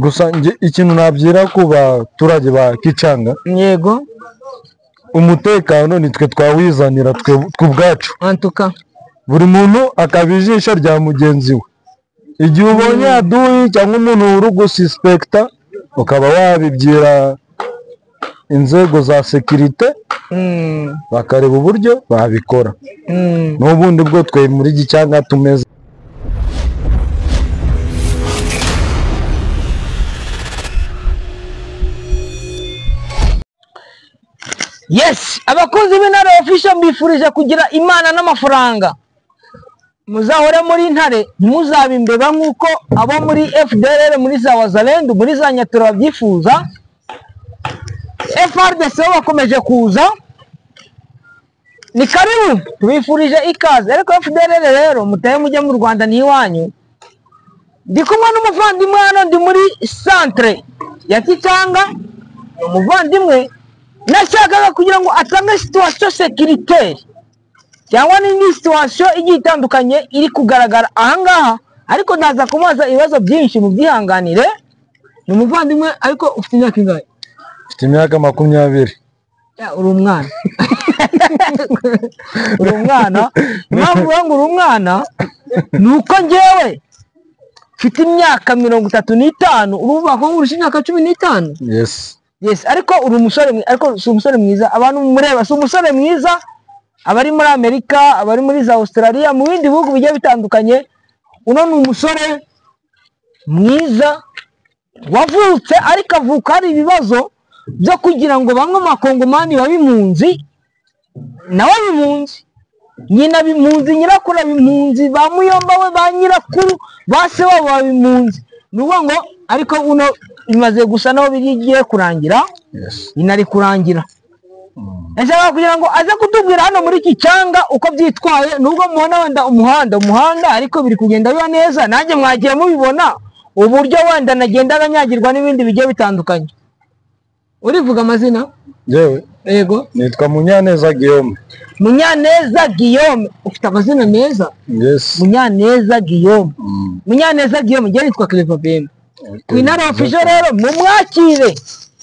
gusa ikintu nabyira ku baturage ba Kicanga yego umutekano nitwe twawizanira twe ubwacu antuka buri muntu akabijisha rya mugenzi we igihe ubonye aduyi cyangwa umuntu uri gususpecta ukaba wabibyira inzego za security bakareba uburyo babikora n'ubundi bwo twe muri Gicanga tumeze. Yes, abakozi b'Intare Official mbifurije kugira imana n'amafaranga. Muzahore muri Intare, ntimuzabe imbeba nk'uko abo muri FDLR, muri za Wazalendo, muri za Nyatura babyifuza. FRDC bakomeje kuza. Ni karibu, tubifurije ikaze. Ariko FDLR rero mutaye mujya mu Rwanda n'iwanyu. Ndi kumwe n'umuvandimwe hano, ndi muri centre ya Kicanga. Umuvandimwe nashakaga kugira ngo atange situation sécuritaire cyangwa n'indi situation igiye itandukanye iri kugaragara ahangaha, ariko ndaza kumubaza ibibazo byinshi mu byihanganire. Ni umuvandimwe ariko ufite imyaka ingahe? Ufite imyaka 20. Uri umwana. Uri umwana. Mpamvu ngo uri umwana nuko njyewe mfite imyaka 35, uruvuga ko urusha imyaka 15. Yes, ariko uri umusore, ariko si umusore mwiza. Abantu mureba si umusore mwiza, abari muri Amerika, abari muri za Australia, mu bindi bihugu bigiye bitandukanye. Uno ni umusore mwiza wavutse, ariko avuka hari ibibazo byo kugira ngo bamwe makongomani babimpunzi nawe bimpunzi, nyina bimpunzi, nyirakuru bimpunzi, ba muyomba we, ba nyirakuru, ba se wabo babimpunzi. Nuvuga ngo ariko uno imaze gusa naho bigiye kurangira. Inari kurangira. Ese kugira ngo aze kutubwira hano muri Kicanga uko byitwaye, nubwo mubona wenda umuhanda ariko biri kugenda biba neza. Nanjye mwagiye mubibona uburyo wenda nagenda ganyagirwa n'ibindi bigiye bitandukanye. Urivuga amazina? Yewe. Yego. Nitwa Munyaneza Guillaume. Munyaneza Guillaume, ufite amazina meza? Yes. Munyaneza Guillaume. Munyaneza Guillaume, njye nitwa Clever Bembe. Intare Official rero mumwakire.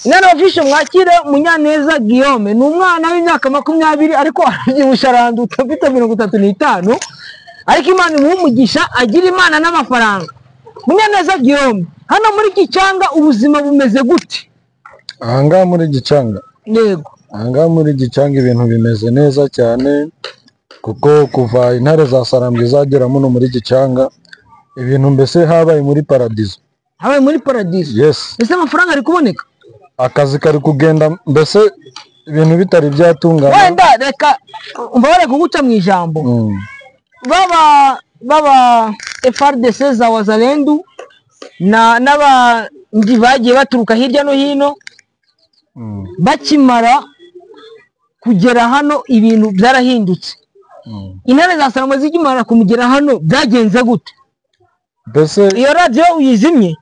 Intare Official mwakire Munyaneza Guillaume. Ni umwana w'imyaka 20 ariko arabyibushye aranduta, afite 35. Ariko Imana imumugisha agira imana n'amafaranga. Munyaneza Guillaume, hano muri Kicanga ubuzima bumeze gute? Ahanga muri Gicanga. Yego. Ahanga muri Gicanga ibintu bimeze neza cyane, kuko kuva Intare za Sarambwe zagera muno muri Gicanga ibintu mbese habaye muri paradizo. Habaye muri paradizo? Yes. Ese amafaranga ari kuboneka? Akazi kari kugenda mbese ibintu bitari byatungana. Wenda reka mbabare kuguca mu ijambo. Baba FRDC za Wazalendo n'abandi bagiye baturuka hirya no hino, bakimara kugera hano ibintu byarahindutse. Intare za Sarambwe zikimara kumugera hano byagenze gute? Bese iyo radio uyizimye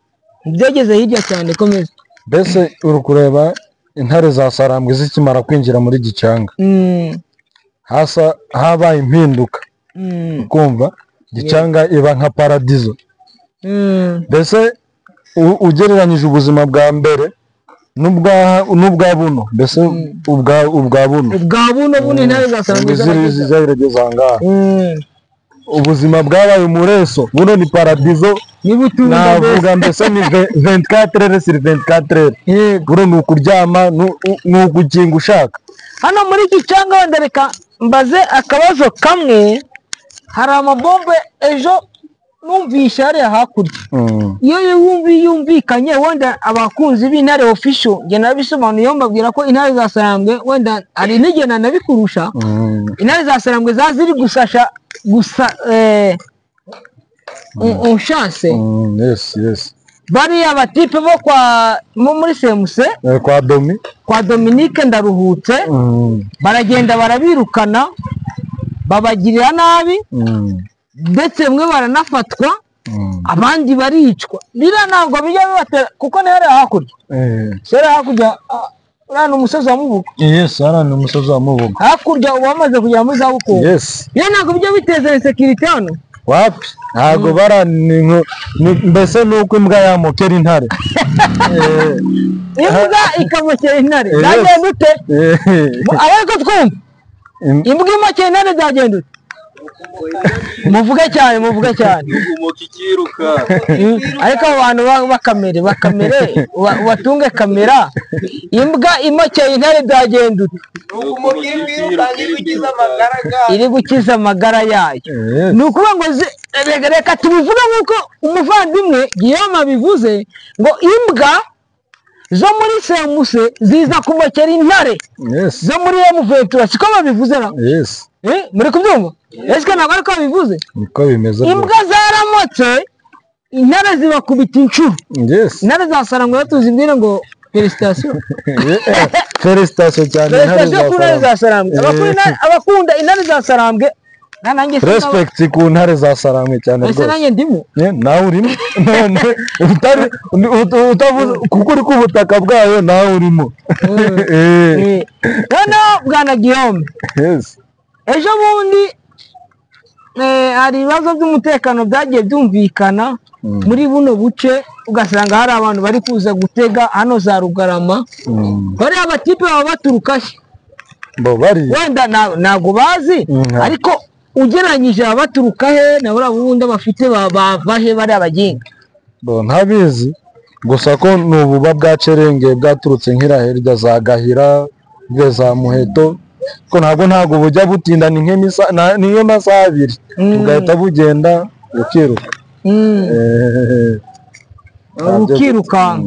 byageze hirya cyane. Komeza. Bese uri kureba Intare za Sarambwe zikimara kwinjira muri Gicanga, hasa habaye impinduka. Kumva Gicanga iba nka paradizo. Bese ugereranyije ubuzima bwa mbere n'ubwa buno, bese ubwa buno Intare za Sarambwe zirageze ngaha. Ubuzima bwabaye umureso, buno ni paradizo. Navuga mbese ni 24/24. Buno ni ukuryama, ni ukukinga ushaka. Hano muri Gicanga wenda reka mbaze akabazo kamwe. Hari amabombe ejo numvisha hariya hakurya. Iyo yumvikanye wenda abakunzi b'Intare Official njye nabisobanuye mbabwira ko Intare za Sarambwe wenda ari nigena nabikurusha. Intare za Sarambwe zaziri gusasha gusa chance. Yes. Bari abatipe bo muri Semuse, kwa Dominique Ndaruhutse, baragenda barabirukana, babagirira nabi, ndetse mwe baranafatwa, abandi baricwa. Bira ntabwo bijya bibatera kuko ni hariya hakurya. Sera hakurya urana umusozi wa Mubuga. Yes, arana umusozi wa Mubuga. Hakurya wamaze kujya muri za Buko. Yes. Ye ntabwo bijya biteza insecurity hano. wapi ntabwo mbese nuko imbwa yamokera intare imbwa ikamokera intare zagenda ute ariko twumva imbwa imokera intare zagenda ute muvuge cyane ariko abantu bakamere watunge kamera imbwa imokeye intare byagenda ute iri gukiza amagara yayo ni ukuvuga ngo reka tubivuge nk'uko umuvandimwe Guillaume abivuze ngo imbwa zo muri semuse ziza kumokera intare zo muri M23 siko babivuze na muri kubyumva ese ntabwo ariko bivuze niko bimeze imbwa zaramotse intare zibakubita inshuro intare zasarangwa tuzibwire ngo felicitation cyane intare zasarambwe abakunda intare zasarambwe nanjye respect ku ntare zasarambwe cyane rwose nanjye ndimo nawe urimo utavuze kuko uri ku butaka bwayo nawe urimo bwana Guillaume ejo bundi hari ibibazo by'umutekano byagiye byumvikana muri buno buce ugasanga hari abantu bari kuza gutega hano za Rugarama bari abatipe baba baturuka wenda ntabwo bazi ariko ugereranyije abaturuka he na buriya bundi bafite bava he bari abaginga ntabizi gusa ko ni ububa bwa Cerenge bwaturutse nk'irahirya za Gahira za Muheto ko ntabwo bujya butinda niyo masaha abiri ugahita bugenda ukiruka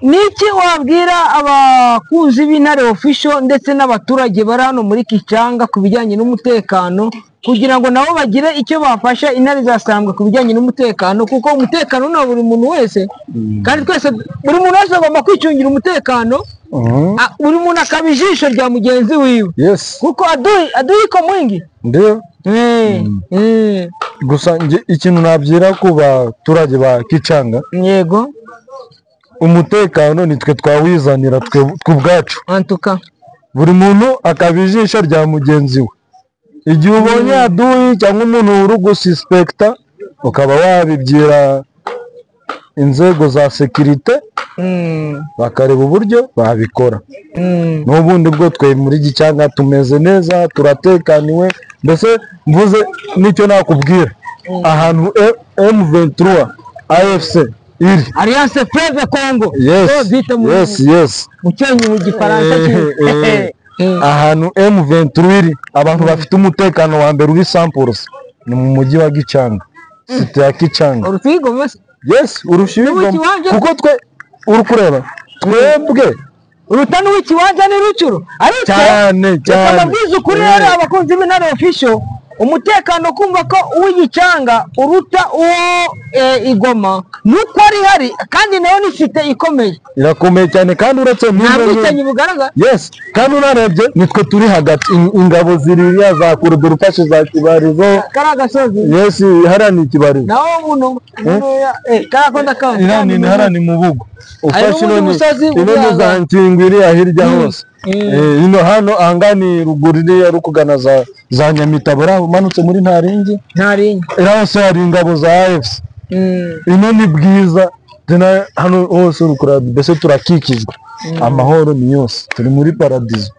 niki wabwira abakunzi b'Intare Official ndetse n'abaturage bari hano muri Kicanga ku bijyanye n'umutekano kugira ngo nabo bagire icyo bafasha intare zasarambwe ku bijyanye n'umutekano kuko umutekano ni buri muntu wese kandi twese buri muntu wese agomba kwicungira umutekano buri muntu akaba ijisho rya mugenzi wiwe kuko adui iko mwingi ndio gusa ikintu nabyira ku baturage ba Kicanga yego umutekano nitwe twawizanira twe ubwacu antuka buri muntu akaba ijisho rya mugenzi we igihe ubonye adui cyangwa umuntu uri gususpekta ukaba wabibyira inzego za sekirite bakareba uburyo babikora n'ubundi bwo twe muri Gicanga tumeze neza turatekaniwe mbese mvuze nicyo nakubwira ahantu M23 AFC iri Alliance Fleuve Congo yes mucyenyi mu gifaransa ahantu M23 iri abantu bafite umutekano wa mbere uri 100% ni mu mujyi wa Gicanga site ya Kicanga urufigo mase urushigo kuko twe uri kureba twebwe urutano w'ikiwanja ni rucuro ariko cyane amabwiza ukuri rero abakunzi b'Intare Official umutekano kumva ko uw'Igicanga uruta uwo Igoma nuko ari hari kandi nayo ni site ikomeye irakomeye cyane kandi uretse n'ubwicanyi bugaragara kandi unarebye nitwe turi hagati ingabo ziriya za Kuruduru ufashe za Kibarizo karagasozi harani Kibarizo nawo buno karakonda ka ni harani mu bugo ufashe ino za Ntingwiri ahirya hose ino hano angani rugurire rukugana za Nyamitabura umanutse muri Ntaringi irose hari ingabo za AFC ino ni bwiza tena hano hose urukura mbese turakikizwa amahoro ni yose turi muri paradizo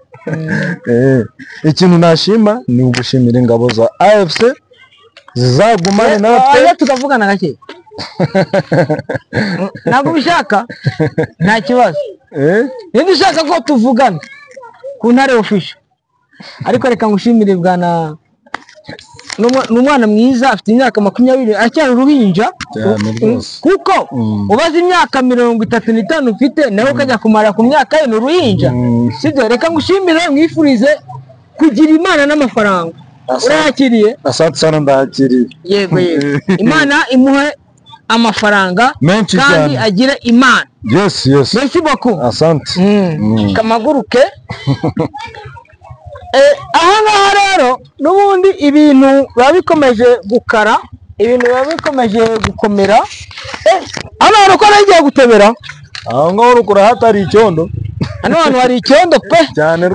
ikintu nashima ni ugushimira ingabo za AFC zizagumane natwe tukavugana gake ntabwo bishaka nta kibazo niba ushaka ko tuvugana ku Ntare Official ariko reka ngushimire bwana n'umwana mwiza afite imyaka 20 acyari uruhinja kuko ubaze imyaka 35 ufite nawe ukajya kumara ku myaka ye n'uruhinja sibyo reka ngushimire mwifurize kugira Imana n'amafaranga urayakiriye asante sana ndakiriye yego Imana imuhe amafaranga kandi agire Imana yes merci beaucoup asante kamaguruke aha ngaha rero n'ubundi ibintu biba bikomeje gukara ibintu biba bikomeje gukomera hano hantu ko nagiye gutebera aho ngaho rukura hatari icyondo hano hantu hari icyondo pe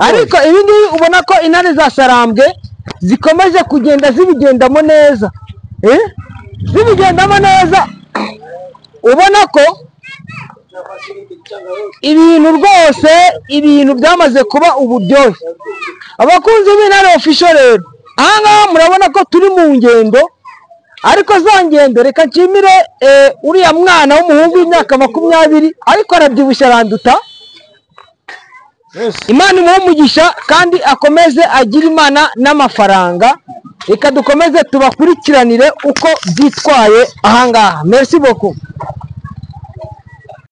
ariko ibi ngibi ubona ko intare zasarambwe zikomeje kugenda zibigendamo neza, zibigendamo neza, ubona ko ibintu rwose ibintu byamaze kuba uburyohe. Abakunzi b'Intare Official rero, ahangaha murabona ko turi mu ngendo, ariko za ngendo reka nshimire uriya mwana w'umuhungu w'imyaka 20 ariko arabyibushye aranduta. Imana imuhe umugisha kandi akomeze agira Imana n'amafaranga. Reka dukomeze tubakurikiranire uko byitwaye ahangaha. Merci beaucoup.